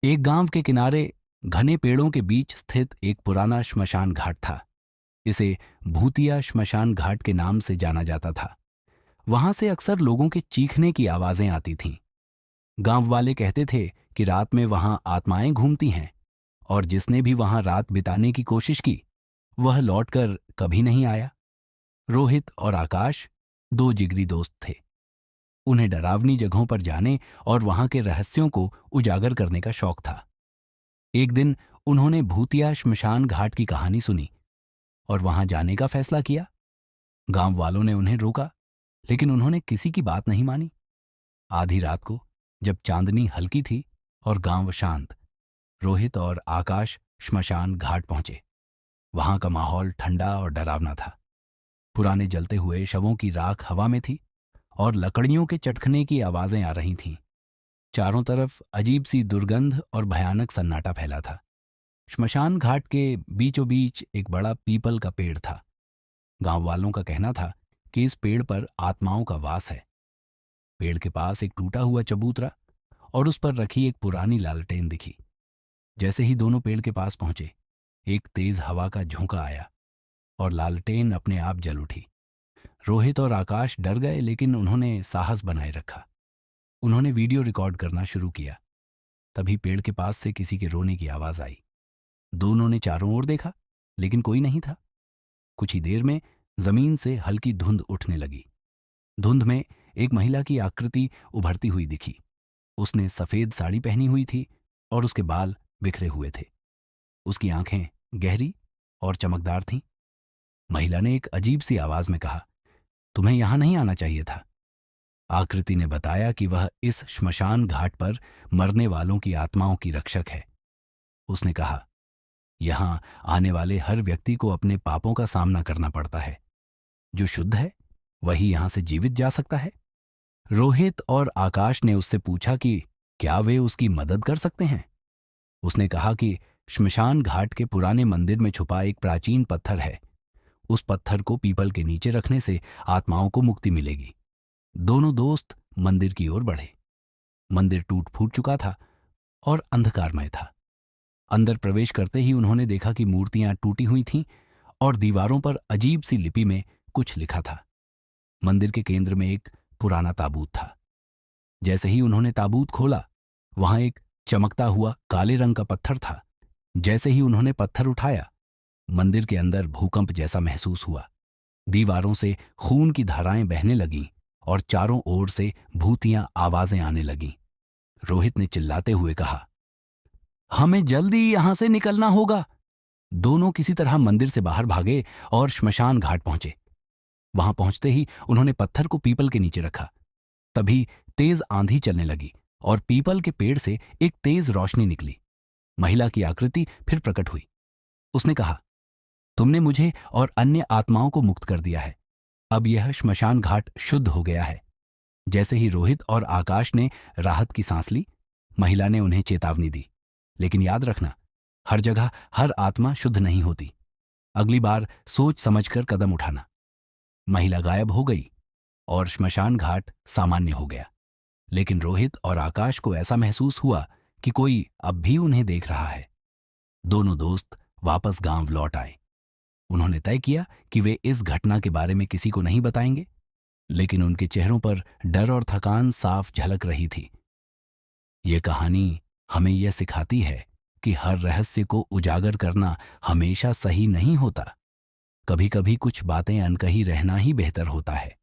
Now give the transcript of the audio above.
एक गांव के किनारे घने पेड़ों के बीच स्थित एक पुराना श्मशान घाट था। इसे भूतिया श्मशान घाट के नाम से जाना जाता था। वहां से अक्सर लोगों के चीखने की आवाजें आती थीं। गांव वाले कहते थे कि रात में वहां आत्माएं घूमती हैं, और जिसने भी वहां रात बिताने की कोशिश की वह लौटकर कभी नहीं आया। रोहित और आकाश दो जिगरी दोस्त थे। उन्हें डरावनी जगहों पर जाने और वहां के रहस्यों को उजागर करने का शौक था। एक दिन उन्होंने भूतिया श्मशान घाट की कहानी सुनी और वहां जाने का फैसला किया। गांव वालों ने उन्हें रोका, लेकिन उन्होंने किसी की बात नहीं मानी। आधी रात को जब चांदनी हल्की थी और गांव शांत, रोहित और आकाश श्मशान घाट पहुंचे। वहां का माहौल ठंडा और डरावना था। पुराने जलते हुए शवों की राख हवा में थी और लकड़ियों के चटखने की आवाजें आ रही थीं। चारों तरफ अजीब सी दुर्गंध और भयानक सन्नाटा फैला था। श्मशान घाट के बीचों बीच एक बड़ा पीपल का पेड़ था। गांव वालों का कहना था कि इस पेड़ पर आत्माओं का वास है। पेड़ के पास एक टूटा हुआ चबूतरा और उस पर रखी एक पुरानी लालटेन दिखी। जैसे ही दोनों पेड़ के पास पहुंचे, एक तेज हवा का झोंका आया और लालटेन अपने आप जल उठी। रोहित और आकाश डर गए, लेकिन उन्होंने साहस बनाए रखा। उन्होंने वीडियो रिकॉर्ड करना शुरू किया। तभी पेड़ के पास से किसी के रोने की आवाज आई। दोनों ने चारों ओर देखा, लेकिन कोई नहीं था। कुछ ही देर में जमीन से हल्की धुंध उठने लगी। धुंध में एक महिला की आकृति उभरती हुई दिखी। उसने सफेद साड़ी पहनी हुई थी और उसके बाल बिखरे हुए थे। उसकी आंखें गहरी और चमकदार थीं। महिला ने एक अजीब सी आवाज में कहा, तुम्हें यहां नहीं आना चाहिए था। आकृति ने बताया कि वह इस श्मशान घाट पर मरने वालों की आत्माओं की रक्षक है। उसने कहा, यहां आने वाले हर व्यक्ति को अपने पापों का सामना करना पड़ता है। जो शुद्ध है वही यहां से जीवित जा सकता है। रोहित और आकाश ने उससे पूछा कि क्या वे उसकी मदद कर सकते हैं। उसने कहा कि श्मशान घाट के पुराने मंदिर में छुपा एक प्राचीन पत्थर है। उस पत्थर को पीपल के नीचे रखने से आत्माओं को मुक्ति मिलेगी। दोनों दोस्त मंदिर की ओर बढ़े। मंदिर टूट फूट चुका था और अंधकारमय था। अंदर प्रवेश करते ही उन्होंने देखा कि मूर्तियां टूटी हुई थीं और दीवारों पर अजीब सी लिपि में कुछ लिखा था। मंदिर के केंद्र में एक पुराना ताबूत था। जैसे ही उन्होंने ताबूत खोला, वहां एक चमकता हुआ काले रंग का पत्थर था। जैसे ही उन्होंने पत्थर उठाया, मंदिर के अंदर भूकंप जैसा महसूस हुआ। दीवारों से खून की धाराएं बहने लगीं और चारों ओर से भूतियां आवाजें आने लगीं। रोहित ने चिल्लाते हुए कहा, हमें जल्दी यहां से निकलना होगा। दोनों किसी तरह मंदिर से बाहर भागे और श्मशान घाट पहुंचे। वहां पहुंचते ही उन्होंने पत्थर को पीपल के नीचे रखा। तभी तेज आंधी चलने लगी और पीपल के पेड़ से एक तेज रोशनी निकली। महिला की आकृति फिर प्रकट हुई। उसने कहा, तुमने मुझे और अन्य आत्माओं को मुक्त कर दिया है। अब यह श्मशान घाट शुद्ध हो गया है। जैसे ही रोहित और आकाश ने राहत की सांस ली, महिला ने उन्हें चेतावनी दी, लेकिन याद रखना, हर जगह हर आत्मा शुद्ध नहीं होती। अगली बार सोच समझकर कदम उठाना। महिला गायब हो गई और श्मशान घाट सामान्य हो गया। लेकिन रोहित और आकाश को ऐसा महसूस हुआ कि कोई अब भी उन्हें देख रहा है। दोनों दोस्त वापस गांव लौट आए। उन्होंने तय किया कि वे इस घटना के बारे में किसी को नहीं बताएंगे, लेकिन उनके चेहरों पर डर और थकान साफ झलक रही थी। ये कहानी हमें यह सिखाती है कि हर रहस्य को उजागर करना हमेशा सही नहीं होता। कभी कभी कुछ बातें अनकही रहना ही बेहतर होता है।